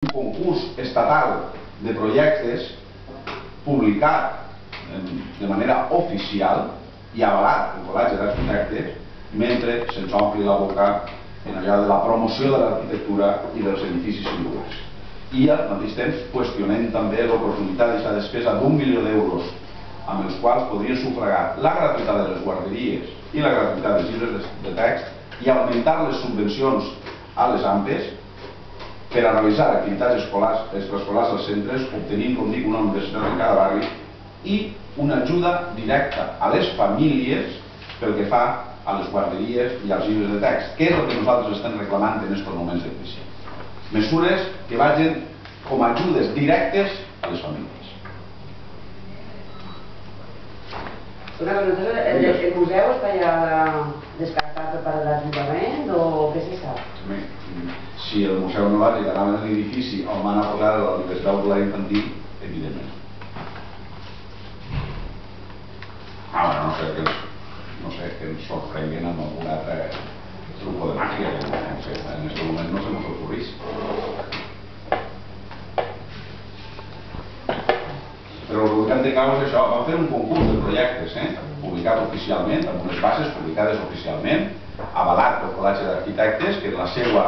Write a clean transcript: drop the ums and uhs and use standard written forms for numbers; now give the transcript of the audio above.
un concurs estatal de projectes publicat de manera oficial i avalat pel Col·legi d'Arquitectes, mentre se'ns ompli la boca en allò de la promoció de l'arquitectura i dels edificis singulars. I al mateix temps qüestionem també l'oportunitat d'aquesta despesa d'1 milió d'euros amb els quals podrien sufragar la gratuïtat de les guarderies i la gratuïtat dels llibres de text i augmentar les subvencions a les AMPEs per a realitzar activitats extraescolars als centres, obtenint, com dic, una universitat en cada barri i una ajuda directa a les famílies pel que fa a les guarderies i als llibres de text, que és el que nosaltres estem reclamant en aquests moments de crisi. Mesures que vagin com a ajudes directes a les famílies. Una cosa, el museu està ja descartat per a l'Ajuntament o què se sap? Si el museu no va llegar en l'edifici on van a posar la Universitat Popular Infantil, evidentment. No sé que ens sorprenguin amb algun altre truco de màgia, en aquest moment no se nos ocorrís. Però el volcán de Cabo és això, vam fer un concurs de projectes, publicat oficialment, amb unes bases publicades oficialment, avalat pel Col·legi d'Arquitectes, que en la seva